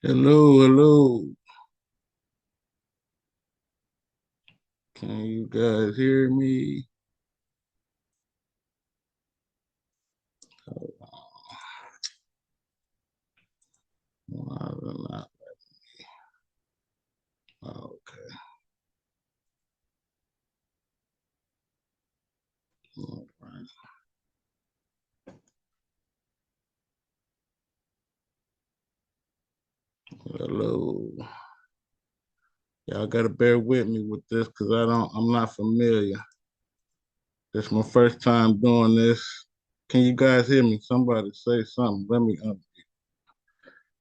Hello, hello. Can you guys hear me? Why is it not? Okay. All right. Hello. Y'all gotta bear with me with this because I'm not familiar. This is my first time doing this. Can you guys hear me? Somebody say something. Let me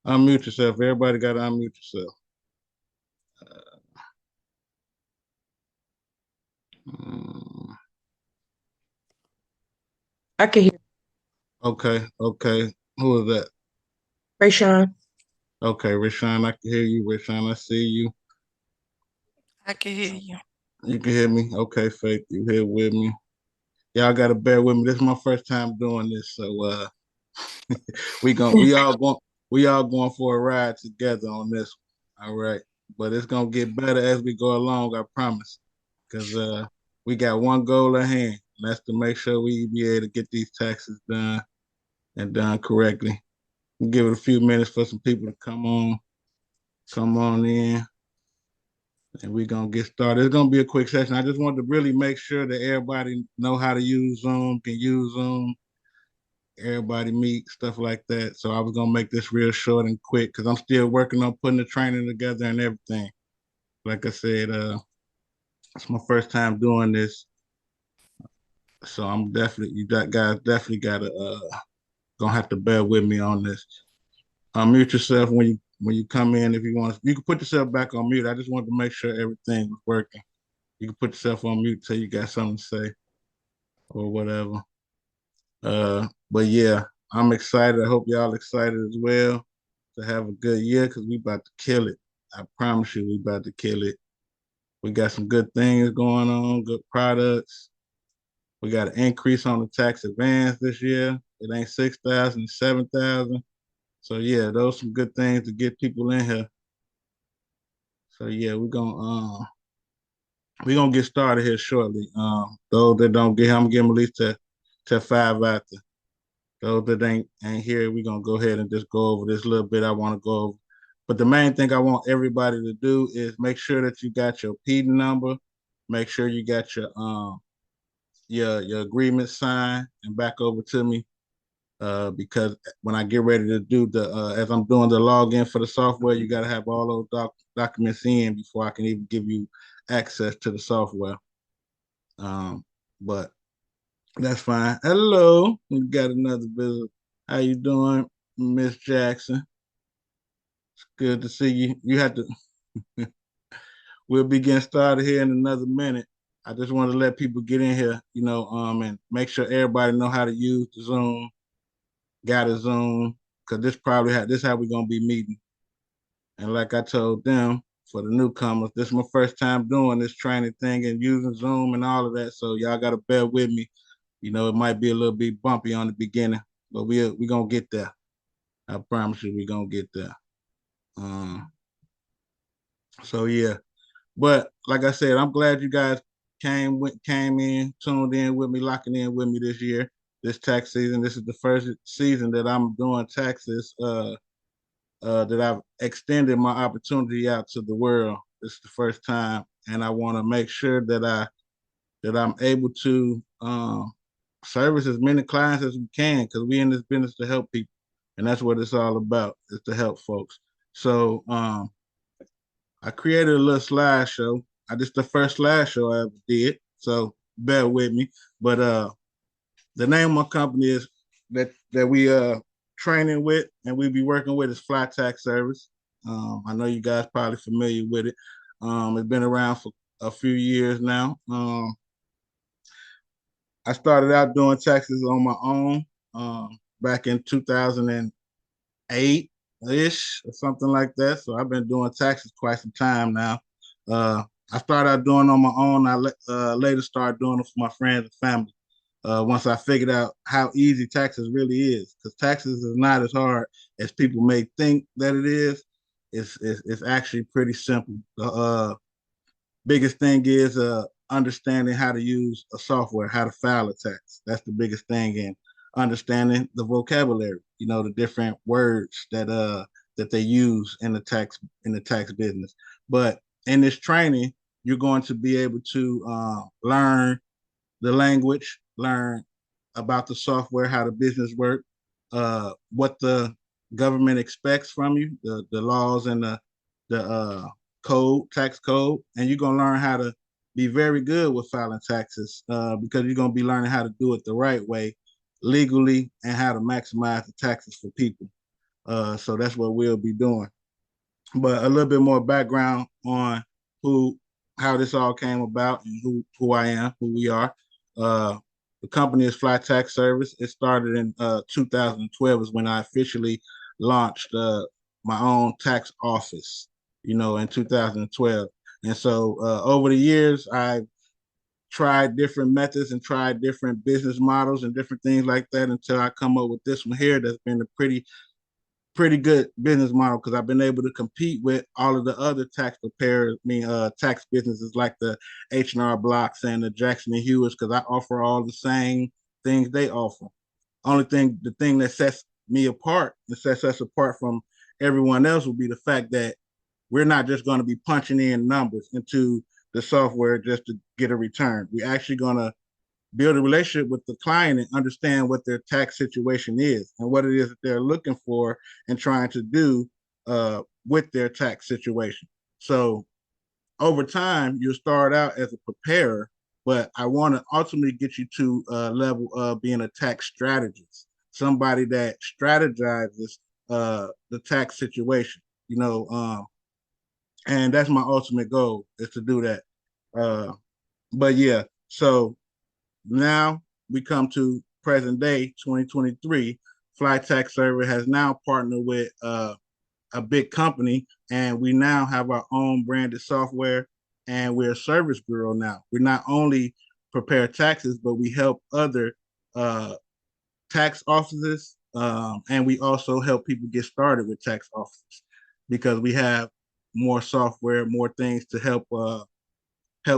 unmute yourself. Everybody gotta unmute yourself. Mm, I can hear okay, okay. Who is that? Rayshawn. Okay, Rashawn, I can hear you. Rashawn, I see you. I can hear you. You can hear me. Okay, Faith, you here with me. Y'all gotta bear with me. This is my first time doing this, so we gon' we all going for a ride together on this one. All right, but it's gonna get better as we go along. I promise, because we got one goal at hand, and that's to make sure we be able to get these taxes done and done correctly. We'll give it a few minutes for some people to come on in, and we're gonna get started. It's gonna be a quick session. I just wanted to really make sure that everybody know how to use Zoom, can use Zoom, everybody meet, stuff like that. So I was gonna make this real short and quick because I'm still working on putting the training together and everything. Like I said, it's my first time doing this, so I'm definitely you guys definitely gotta gonna have to bear with me on this. Mute yourself when you come in if you want. You can put yourself back on mute. I just wanted to make sure everything was working. You can put yourself on mute till you got something to say or whatever. But yeah, I'm excited. I hope y'all excited as well to have a good year because we about to kill it. I promise you, we about to kill it. We got some good things going on, good products. We got an increase on the tax advance this year. It ain't 6,000, it's 7,000. So yeah, those some good things to get people in here. So yeah, we're gonna get started here shortly. Those that don't get, I'm gonna give them at least to five after. Those that ain't here, we're gonna go ahead and just go over this little bit I want to go over. But the main thing I want everybody to do is make sure that you got your P number, make sure you got your agreement signed and back over to me. Because when I get ready to do the as I'm doing the login for the software, you gotta have all those documents in before I can even give you access to the software. Um, but that's fine. Hello, we got another visit. How you doing, Miss Jackson? It's good to see you. You had to. We'll be getting started here in another minute. I just want to let people get in here, and make sure everybody know how to use the Zoom. Got a Zoom because this how we gonna be meeting. And like I told them, for the newcomers, this is my first time doing this training thing and using Zoom and all of that. So y'all gotta bear with me. It might be a little bit bumpy on the beginning, but we gonna get there. I promise you, we gonna get there. Um, so yeah, but like I said, I'm glad you guys came in, tuned in with me, locking in with me this year, this tax season. This is the first season that I'm doing taxes. That I've extended my opportunity out to the world. This is the first time, and I want to make sure that I'm able to service as many clients as we can because we in this business to help people, and that's what it's all about. Is to help folks. So I created a little slideshow. I just the first slideshow I ever did, so bear with me. But the name of my company is that we training with and we be working with is Fly Tax Service. I know you guys probably familiar with it. It's been around for a few years now. I started out doing taxes on my own back in 2008 ish or something like that. So I've been doing taxes quite some time now. I started out doing on my own. I later started doing it for my friends and family. Once I figured out how easy taxes really is, because taxes is not as hard as people may think that it is. it's actually pretty simple. The biggest thing is understanding how to use a software, how to file a tax. That's the biggest thing, and understanding the vocabulary. You know, the different words that they use in the tax business. But in this training, you're going to be able to learn the language, learn about the software, how the business work, what the government expects from you, the laws and the code, tax code, and you're gonna learn how to be very good with filing taxes because you're gonna be learning how to do it the right way, legally, and how to maximize the taxes for people. So that's what we'll be doing. But a little bit more background on who, how this all came about, and who I am, who we are. Uh, the company is Fly Tax Service. It started in 2012 is when I officially launched my own tax office. You know, in 2012, and so over the years, I tried different methods and tried different business models and different things like that until I come up with this one here that's been a pretty good business model because I've been able to compete with all of the other tax preparers, tax businesses like the H&R Blocks and the Jackson and Hewitts because I offer all the same things they offer. The thing that sets me apart and sets us apart from everyone else will be the fact that we're not just going to be punching in numbers into the software just to get a return. We're actually going to build a relationship with the client and understand what their tax situation is and what it is that they're looking for and trying to do with their tax situation. So over time, you'll start out as a preparer, but I want to ultimately get you to a level of being a tax strategist, somebody that strategizes the tax situation. You know, and that's my ultimate goal is to do that. Uh, but yeah, so now we come to present day 2023. Fly Tax Server has now partnered with a big company, and we now have our own branded software, and we're a service bureau now. We not only prepare taxes, but we help other tax offices, and we also help people get started with tax offices because we have more software, more things to help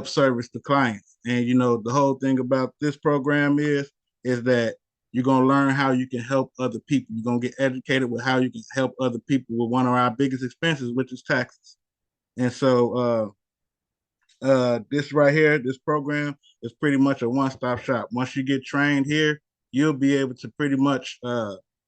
service the clients. And you know, the whole thing about this program is that you're gonna learn how you can help other people. You're gonna get educated with how you can help other people with one of our biggest expenses, which is taxes. And so this right here, this program is pretty much a one-stop shop. Once you get trained here, you'll be able to pretty much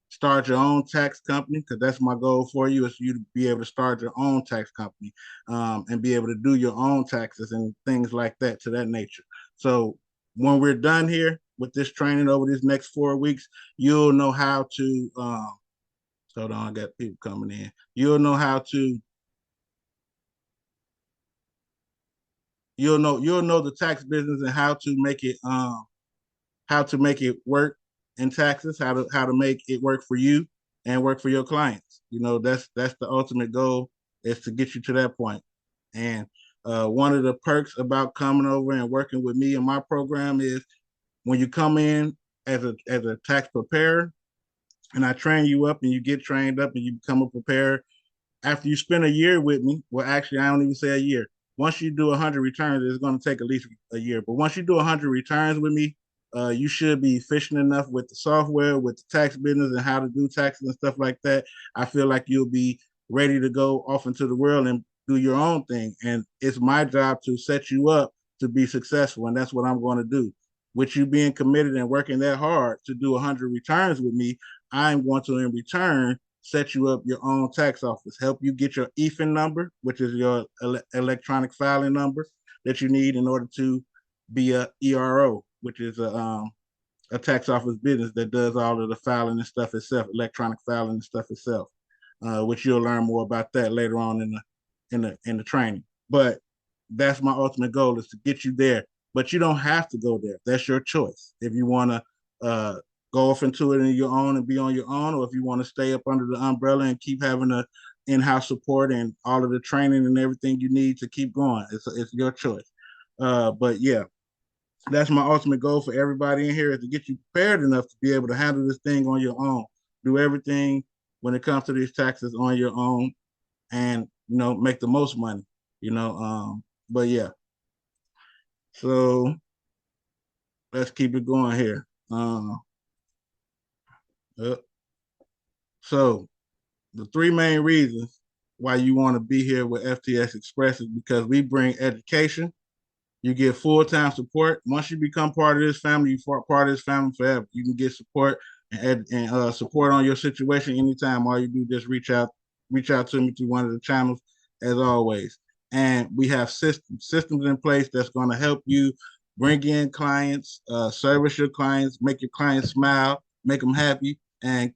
start your own tax company because that's my goal for you is you to be able to start your own tax company and be able to do your own taxes and things like that to that nature. So when we're done here with this training over these next 4 weeks, you'll know how to hold on, I got people coming in. You'll know the tax business and how to make it work in taxes, how to make it work for you and work for your clients. You know, that's the ultimate goal is to get you to that point. And one of the perks about coming over and working with me in my program is when you come in as a tax preparer and I train you up and you get trained up and you become a preparer after you spend a year with me, well, actually, I don't even say a year. Once you do 100 returns, it's going to take at least a year. But once you do 100 returns with me, you should be efficient enough with the software, with the tax business, and how to do taxes and stuff like that. I feel like you'll be ready to go off into the world and do your own thing. And it's my job to set you up to be successful, and that's what I'm going to do. With you being committed and working that hard to do 100 returns with me, I'm going to, in return, set you up your own tax office, help you get your EFIN number, which is your electronic filing number that you need in order to be a ERO, which is a tax office business that does all of the filing and stuff itself, electronic filing and stuff itself, which you'll learn more about that later on in the training. But that's my ultimate goal is to get you there. But you don't have to go there. That's your choice. If you want to go off into it on your own and be on your own, or if you want to stay up under the umbrella and keep having the in-house support and all of the training and everything you need to keep going, it's your choice. But yeah, that's my ultimate goal for everybody in here is to get you prepared enough to be able to handle this thing on your own. Do everything when it comes to these taxes on your own. and make the most money. But yeah, so let's keep it going here. Uh, so the three main reasons why you want to be here with FTS Express is because we bring education. You get full-time support. Once you become part of this family, you're part of this family forever. You can get support and support on your situation anytime. All you do is just reach out to me through one of the channels, as always. And we have systems in place that's going to help you bring in clients, service your clients, make your clients smile, make them happy, and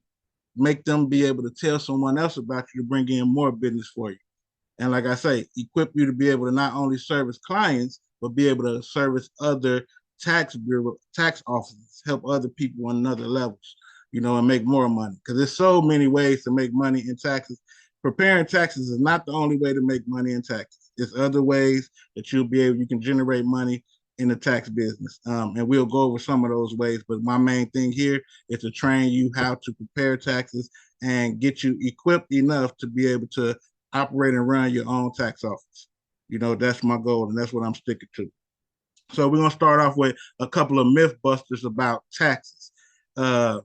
make them be able to tell someone else about you to bring in more business for you. And like I say, equip you to be able to not only service clients, but be able to service other tax offices, help other people on other levels, and make more money. Because there's so many ways to make money in taxes. Preparing taxes is not the only way to make money in taxes. There's other ways that you can generate money in the tax business. And we'll go over some of those ways. But my main thing here is to train you how to prepare taxes and get you equipped enough to be able to operate and run your own tax office. That's my goal, and that's what I'm sticking to. So we're gonna start off with a couple of myth busters about taxes. Uh,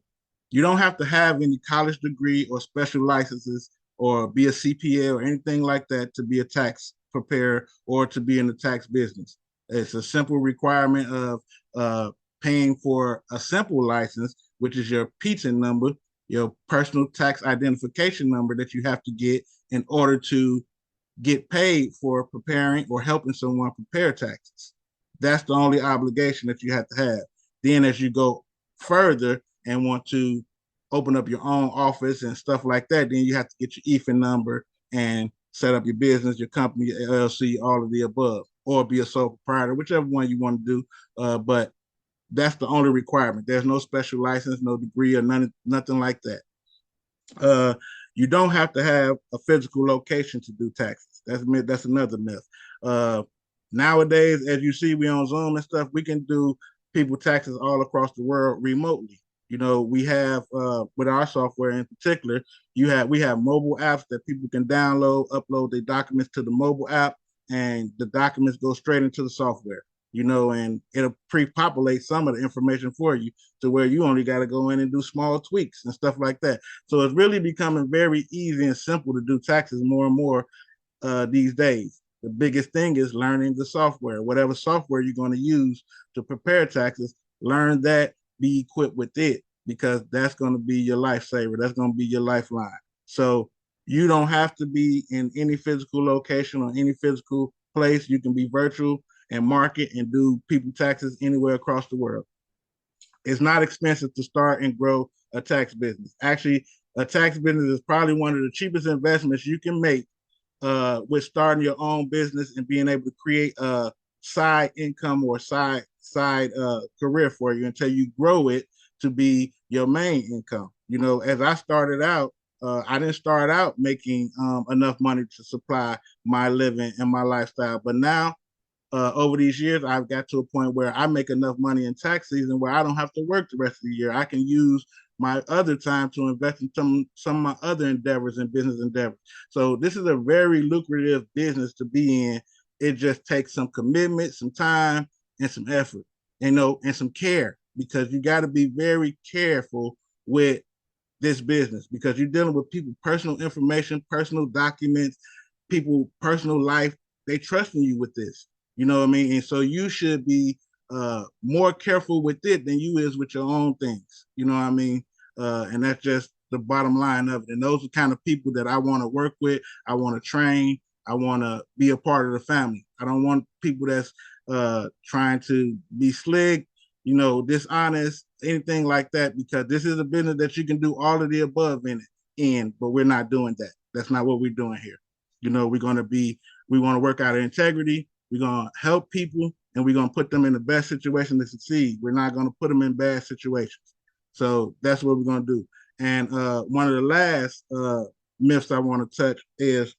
you don't have to have any college degree or special licenses or be a CPA or anything like that to be a tax preparer or to be in the tax business. It's a simple requirement of paying for a simple license, which is your PTIN number, your personal tax identification number that you have to get in order to get paid for preparing or helping someone prepare taxes. That's the only obligation that you have to have. Then, as you go further and want to open up your own office and stuff like that, then you have to get your EFIN number and set up your business, your company, your LLC, all of the above, or be a sole proprietor, whichever one you want to do. But that's the only requirement. There's no special license, no degree, or nothing like that. Uh, you don't have to have a physical location to do taxes. That's another myth. Uh, Nowadays, as you see, we on Zoom and stuff. We can do people taxes all across the world remotely. We have with our software in particular, we have mobile apps that people can download, upload their documents to the mobile app, and the documents go straight into the software. And it'll pre-populate some of the information for you to where you only got to go in and do small tweaks and stuff like that. So it's really becoming very easy and simple to do taxes more and more these days. The biggest thing is learning the software. Whatever software you're going to use to prepare taxes, learn that, be equipped with it, because that's going to be your lifesaver. That's going to be your lifeline. So you don't have to be in any physical location or any physical place. You can be virtual and market and do people taxes anywhere across the world. It's not expensive to start and grow a tax business. Actually, a tax business is probably one of the cheapest investments you can make with starting your own business and being able to create a side income or side career for you until you grow it to be your main income. As I started out, I didn't start out making enough money to supply my living and my lifestyle, but now over these years, I've got to a point where I make enough money in tax season where I don't have to work the rest of the year. I can use my other time to invest in some of my other endeavors and business endeavors. So this is a very lucrative business to be in. It just takes some commitment, some time, and some effort, and some care, because you got to be very careful with this business because you're dealing with people, personal information, personal documents, people, personal life. They trusting you with this. You know what I mean? And so you should be more careful with it than you is with your own things. You know what I mean? And that's just the bottom line of it. And those are kind of people that I want to work with. I want to train. I want to be a part of the family. I don't want people that's trying to be slick, dishonest, anything like that, because this is a business that you can do all of the above but we're not doing that. That's not what we're doing here. We want to work out of integrity. We're going to help people and we're going to put them in the best situation to succeed. We're not going to put them in bad situations. So that's what we're going to do. And one of the last myths I want to touch is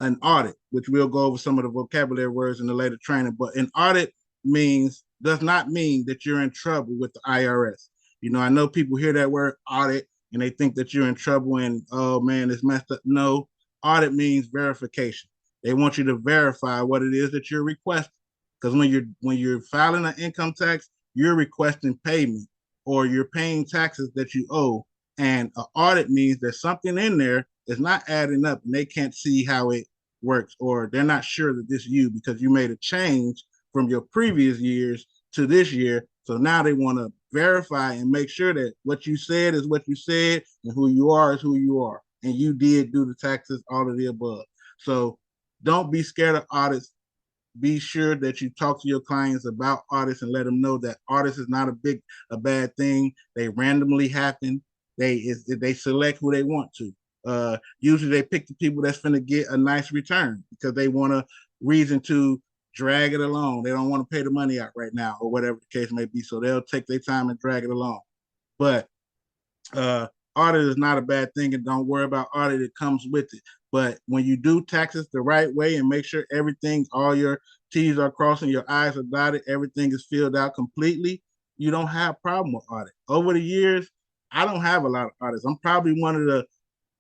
an audit, which we'll go over some of the vocabulary words in the later training. But an audit does not mean that you're in trouble with the IRS. I know people hear that word audit and they think that you're in trouble and, oh man, it's messed up. No, Audit means verification. They want you to verify what it is that you're requesting. Because when you're filing an income tax, you're requesting payment or you're paying taxes that you owe. And an audit means there's something in there that's not adding up and they can't see how it works, or they're not sure that this is you because you made a change from your previous years to this year. So now they want to verify and make sure that what you said is what you said and who you are is who you are. And you did do the taxes, all of the above. So don't be scared of audits. Be sure that you talk to your clients about audits and let them know that audits is not a bad thing. They randomly happen. They select who they want to. Usually they pick the people that's going to get a nice return because they want a reason to drag it along. They don't want to pay the money out right now or whatever the case may be. So they'll take their time and drag it along. But uh, audit is not a bad thing, and don't worry about audit. It comes with it. But when you do taxes the right way and make sure everything, all your T's are crossing, your I's are dotted, everything is filled out completely, you don't have problem with audit. Over the years, I don't have a lot of audits. I'm probably one of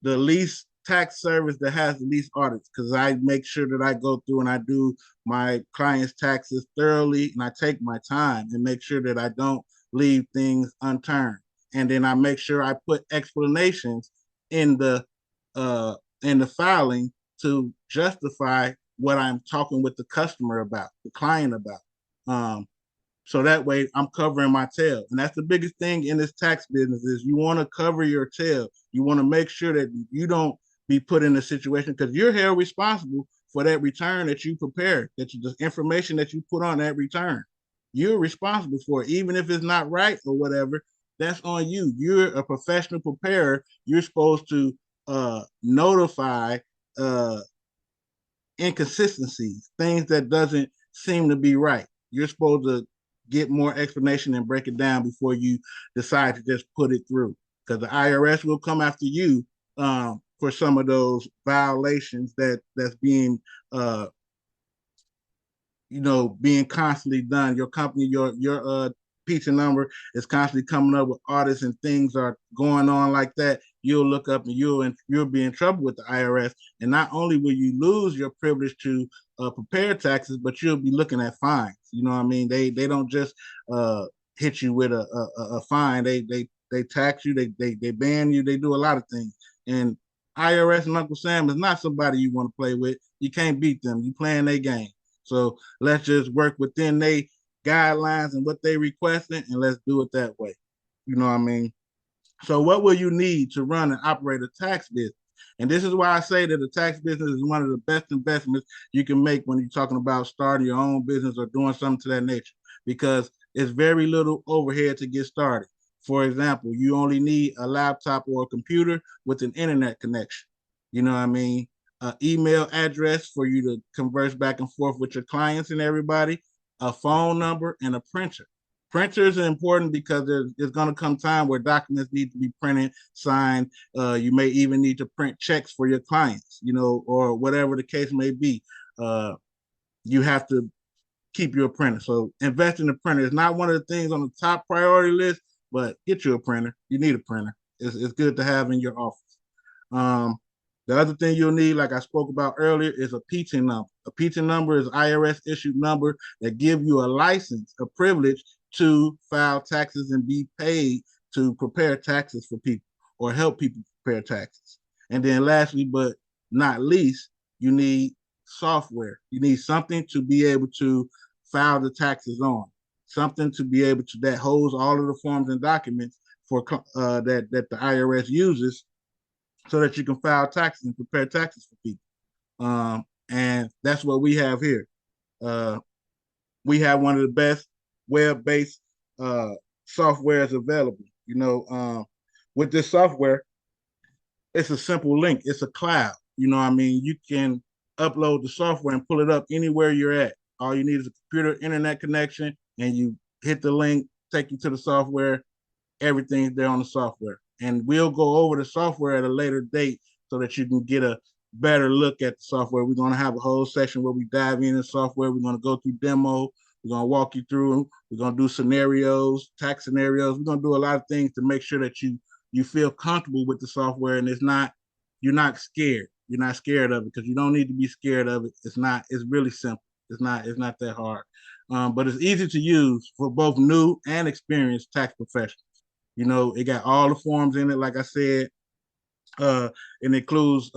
the least tax service that has the least audits because I make sure that I go through and I do my clients' taxes thoroughly and I take my time and make sure that I don't leave things unturned. And then I make sure I put explanations in the uh, in the filing to justify what I'm talking with the customer about, the client about. So that way I'm covering my tail. And that's the biggest thing in this tax business is you want to cover your tail. You want to make sure that you don't be put in a situation because you're held responsible for that return that you prepared, the information that you put on that return. You're responsible for it, even if it's not right or whatever. That's on you. You're a professional preparer. You're supposed to notify uh, inconsistencies, things that doesn't seem to be right. You're supposed to get more explanation and break it down before you decide to just put it through. Because the IRS will come after you for some of those violations that's being being constantly done. Your company, your pizza number is constantly coming up with audits and things are going on like that. You'll look up and you'll be in trouble with the IRS. And not only will you lose your privilege to prepare taxes, but you'll be looking at fines. You know what I mean? They don't just hit you with a fine. They tax you. They ban you. They do a lot of things. And IRS and Uncle Sam is not somebody you want to play with. You can't beat them. You playing their game. So let's just work within their guidelines and what they requesting, and let's do it that way. You know what I mean? So what will you need to run and operate a tax business? And this is why I say that the tax business is one of the best investments you can make when you're talking about starting your own business or doing something to that nature, because it's very little overhead to get started. For example, you only need a laptop or a computer with an internet connection. You know what I mean? An email address for you to converse back and forth with your clients and everybody, a phone number, and a printer. Printers are important because there's going to come time where documents need to be printed, signed. You may even need to print checks for your clients, or whatever the case may be. You have to keep you a printer. So invest in a printer is not one of the things on the top priority list, but get you a printer. You need a printer. It's good to have in your office. Um, the other thing you'll need, like I spoke about earlier, is a PT number. A PT number is IRS issued number that give you a license, a privilege to file taxes and be paid to prepare taxes for people or help people prepare taxes. And then lastly, but not least, you need software. You need something to be able to file the taxes on, something to be able to that holds all of the forms and documents for that the IRS uses so that you can file taxes and prepare taxes for people. And that's what we have here. Uh, we have one of the best web-based softwares available. With this software, it's a simple link. It's a cloud. You know what I mean? You can upload the software and pull it up anywhere you're at. All you need is a computer internet connection, and you hit the link, take you to the software. Everything's there on the software. And we'll go over the software at a later date so that you can get a better look at the software. We're going to have a whole section where we dive in the software. We're going to go through demo. We're going to walk you through them. We're going to do scenarios, tax scenarios. We're going to do a lot of things to make sure that you feel comfortable with the software and you're not scared. you're not scared of it, because you don't need to be scared of it. It's really simple. It's not that hard. But it's easy to use for both new and experienced tax professionals. It got all the forms in it, like I said. It includes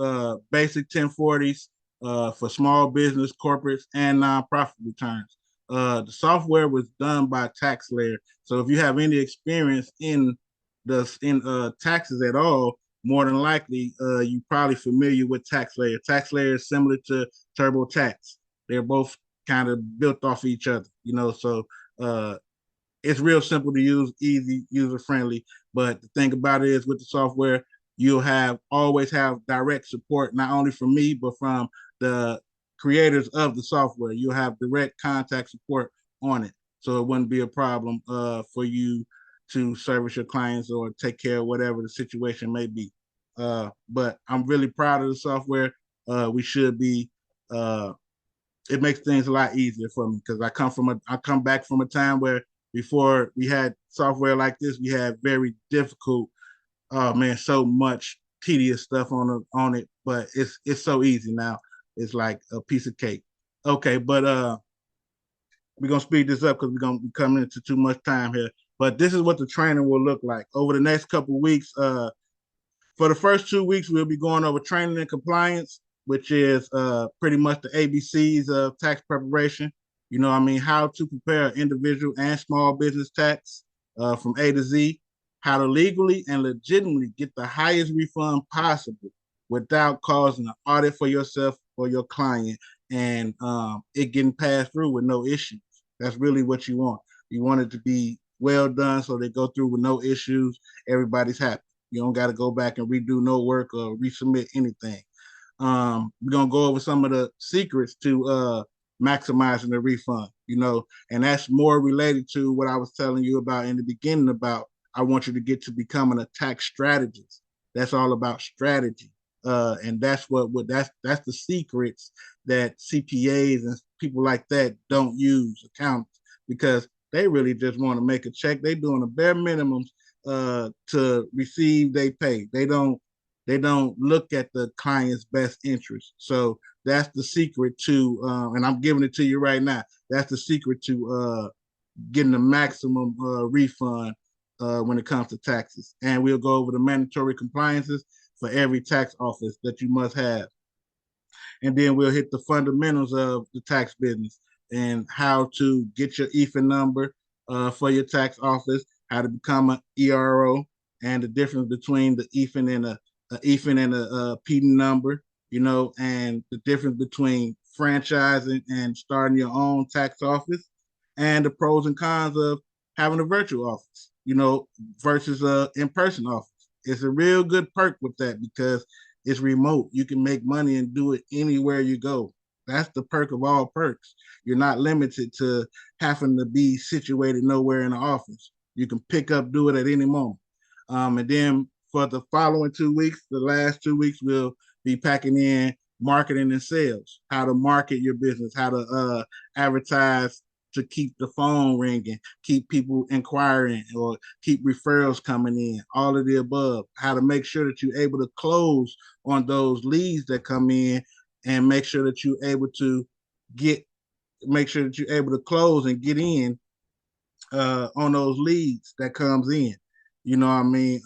basic 1040s for small business, corporates, and nonprofit returns. The software was done by TaxLayer. So if you have any experience in taxes at all, more than likely you're probably familiar with TaxLayer. TaxLayer is similar to TurboTax. They're both kind of built off each other, so uh, it's real simple to use, easy, user friendly. But the thing about it is, with the software, you'll always have direct support, not only from me, but from the creators of the software. You'll have direct contact support on it. So it wouldn't be a problem for you to service your clients or take care of whatever the situation may be. But I'm really proud of the software. We should be it makes things a lot easier for me, because I come back from a time where, before we had software like this, we had very difficult, oh man, so much tedious stuff on it. But it's so easy now. It's like a piece of cake. Okay, but we're gonna speed this up, because we're gonna be coming into too much time here. But this is what the training will look like over the next couple of weeks. For the first 2 weeks, we'll be going over training and compliance, which is pretty much the ABCs of tax preparation. How to prepare an individual and small business tax from A to Z, how to legally and legitimately get the highest refund possible without causing an audit for yourself or your client, and it getting passed through with no issues. That's really what you want. You want it to be well done, so they go through with no issues. Everybody's happy. You don't got to go back and redo no work or resubmit anything. We're gonna go over some of the secrets to maximizing the refund, and that's more related to what I was telling you about in the beginning about, I want you to get to becoming a tax strategist. That's all about strategy. And that's that's the secrets that CPAs and people like that don't use, accountants, because they really just want to make a check. They doing a bare minimums to receive they pay. They don't look at the client's best interest. So that's the secret to, and I'm giving it to you right now. That's the secret to getting the maximum refund when it comes to taxes. And we'll go over the mandatory compliances for every tax office that you must have. And then we'll hit the fundamentals of the tax business and how to get your EFIN number for your tax office, how to become an ERO, and the difference between the EFIN and a EFIN and a PIN number, and the difference between franchising and starting your own tax office, and the pros and cons of having a virtual office, versus a in-person office. It's a real good perk with that, because it's remote. You can make money and do it anywhere you go. That's the perk of all perks. You're not limited to having to be situated nowhere in the office. You can pick up, do it at any moment. And then for the following 2 weeks, the last 2 weeks, we'll be packing in marketing and sales, how to market your business, how to advertise to keep the phone ringing, keep people inquiring, or keep referrals coming in, all of the above, how to make sure that you're able to close on those leads that come in, and make sure that you're able to close and get in on those leads that comes in. You know what I mean?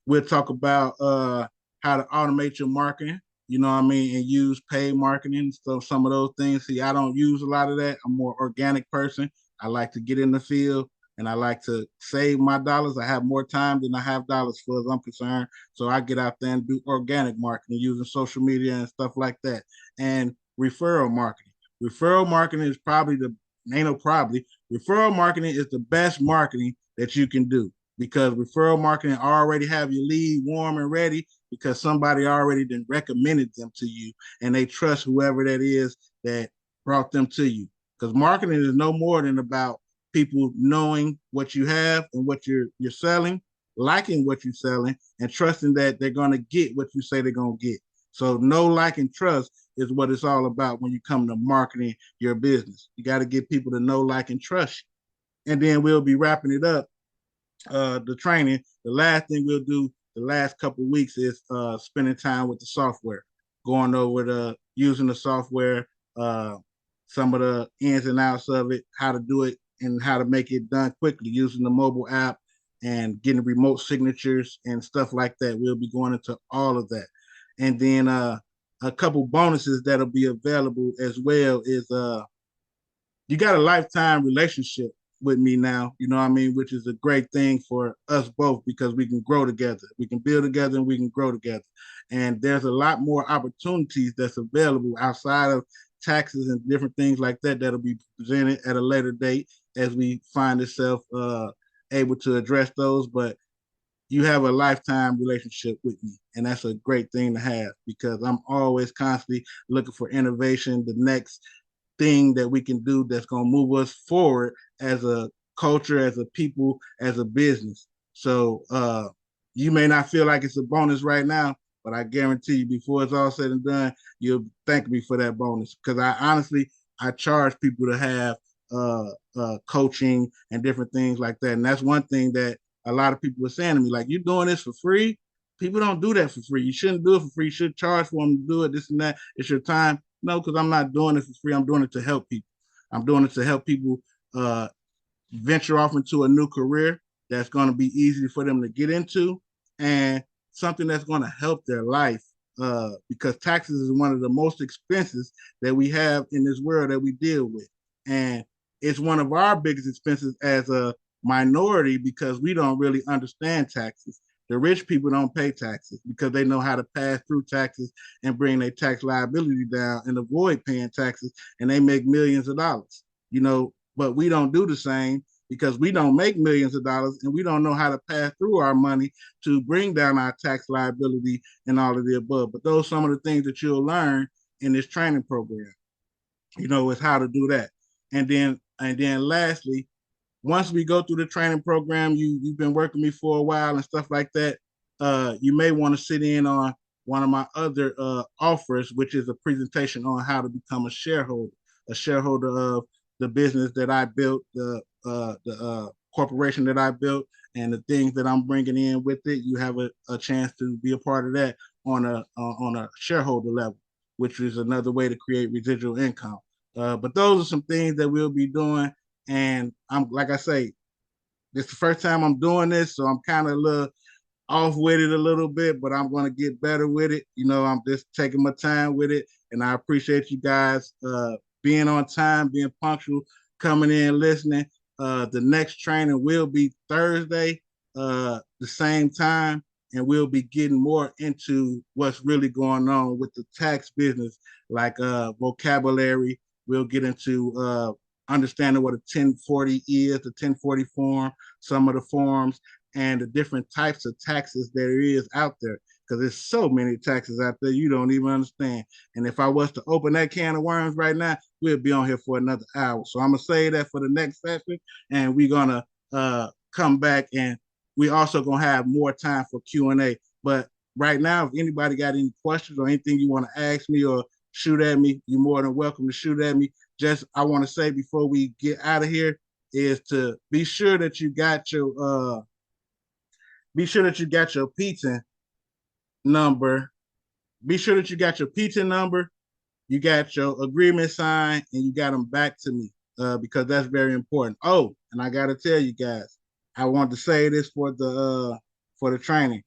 We'll talk about how to automate your marketing, and use paid marketing. So some of those things, see, I don't use a lot of that. I'm a more organic person. I like to get in the field, and I like to save my dollars. I have more time than I have dollars for, as I'm concerned. So I get out there and do organic marketing using social media and stuff like that. And referral marketing. Referral marketing is referral marketing is the best marketing that you can do, because referral marketing already have your lead warm and ready, because somebody already then recommended them to you, and they trust whoever that is that brought them to you. Because marketing is no more than about people knowing what you have and what you're selling, liking what you're selling, and trusting that they're going to get what you say they're going to get. So know, like, and trust is what it's all about when you come to marketing your business. You got to get people to know, like, and trust you. And then we'll be wrapping it up, the training. The last thing we'll do the last couple of weeks is spending time with the software. going over the using the software, uh, some of the ins and outs of it, how to do it, and how to make it done quickly using the mobile app and getting remote signatures and stuff like that. We'll be going into all of that, and then a couple bonuses that'll be available as well is you got a lifetime relationship with me now, you know what I mean, which is a great thing for us both because we can grow together. We can build together and we can grow together. And there's a lot more opportunities that's available outside of taxes and different things like that that'll be presented at a later date as we find ourselves able to address those. But you have a lifetime relationship with me. And that's a great thing to have because I'm always constantly looking for innovation, the next thing that we can do that's going to move us forward as a culture, as a people, as a business. So you may not feel like it's a bonus right now, but I guarantee you before it's all said and done, you'll thank me for that bonus. Because I honestly, I charge people to have coaching and different things like that. And that's one thing that a lot of people are saying to me, like, you're doing this for free? People don't do that for free. You shouldn't do it for free. You should charge for them to do it, this and that. It's your time. No, because I'm not doing it for free. I'm doing it to help people. I'm doing it to help people uh, venture off into a new career that's going to be easy for them to get into and something that's going to help their life because taxes is one of the most expenses that we have in this world that we deal with. And it's one of our biggest expenses as a minority because we don't really understand taxes. The rich people don't pay taxes because they know how to pass through taxes and bring their tax liability down and avoid paying taxes, and they make millions of dollars. You know, but we don't do the same because we don't make millions of dollars and we don't know how to pass through our money to bring down our tax liability and all of the above. But those are some of the things that you'll learn in this training program. You know, is how to do that. And then lastly, once we go through the training program, you've been working with me for a while and stuff like that. You may want to sit in on one of my other offers, which is a presentation on how to become a shareholder of the business that I built, the corporation that I built, and the things that I'm bringing in with it. You have a chance to be a part of that on a shareholder level, which is another way to create residual income. But those are some things that we'll be doing. And I'm like I say, this is the first time I'm doing this, so I'm kind of a little off with it a little bit, but I'm going to get better with it. You know, I'm just taking my time with it, and I appreciate you guys being on time, being punctual, coming in, listening. The next training will be Thursday, the same time, and we'll be getting more into what's really going on with the tax business, like vocabulary. We'll get into understanding what a 1040 is, the 1040 form, some of the forms, and the different types of taxes there is out there. Because there's so many taxes out there you don't even understand. And if I was to open that can of worms right now, we'll be on here for another hour. So I'm gonna say that for the next session, and we're gonna come back, and we also gonna have more time for Q&A. But right now, if anybody got any questions or anything you want to ask me or shoot at me, you're more than welcome to shoot at me. Just I want to say before we get out of here is to be sure that you got your PTIN number. Be sure that you got your PTIN number, you got your agreement signed, and you got them back to me because that's very important. Oh, and I got to tell you guys, I want to say this for the training.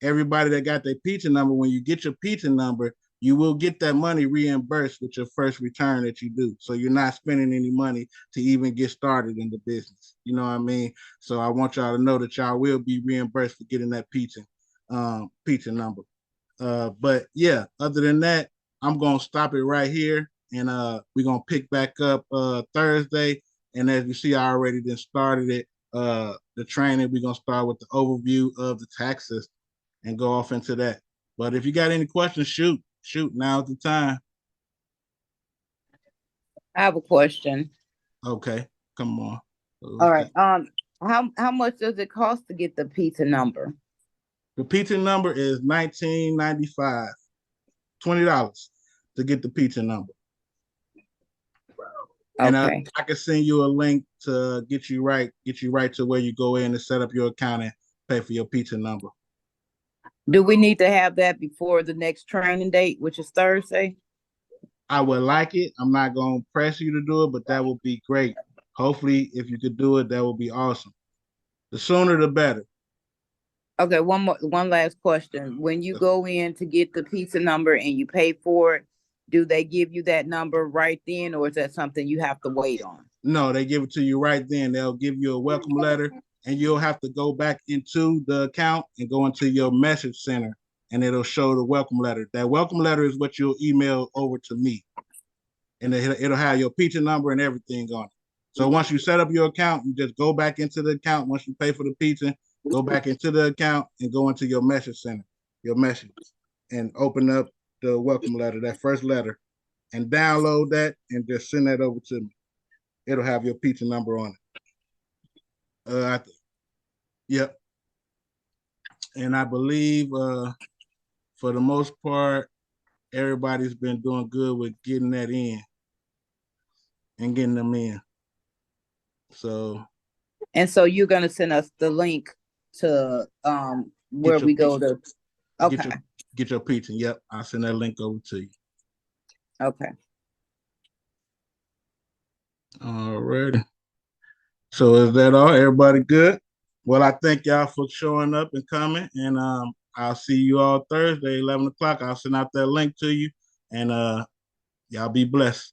Everybody that got their PTIN number, when you get your PTIN number, you will get that money reimbursed with your first return that you do. So you're not spending any money to even get started in the business. You know what I mean? So I want y'all to know that y'all will be reimbursed for getting that PTIN number. But yeah, other than that, I'm gonna stop it right here, and we're gonna pick back up Thursday. And as you see, I already then started it. The training, we're gonna start with the overview of the tax system and go off into that. But if you got any questions, shoot. Now's the time. I have a question. Okay, come on. All right. How much does it cost to get the pizza number? The PTIN number is $19.95, $20 to get the PTIN number. And Okay. I can send you a link to get you right to where you go in and set up your account and pay for your PTIN number. Do we need to have that before the next training date, which is Thursday? I would like it. I'm not gonna press you to do it, but that would be great. Hopefully, if you could do it, that would be awesome. The sooner the better. Okay, one last question. When you go in to get the pizza number and you pay for it, do they give you that number right then, or is that something you have to wait on? No, they give it to you right then. They'll give you a welcome letter, and you'll have to go back into the account and go into your message center, and it'll show the welcome letter. That welcome letter is what you'll email over to me, and it'll have your pizza number and everything on it. So once you set up your account, you just go back into the account. Once you pay for the pizza, go back into the account and go into your message center, your message, and open up the welcome letter, that first letter, and download that and just send that over to me. It'll have your pizza number on it. Yep. And I believe for the most part, everybody's been doing good with getting that in and getting them in. So And so you're gonna send us the link to where we go to. Okay. Get your pizza. Yep. I'll send that link over to you. Okay. All righty. So is that all? Everybody good? Well, I thank y'all for showing up and coming, and I'll see you all Thursday, 11 o'clock. I'll send out that link to you, and y'all be blessed.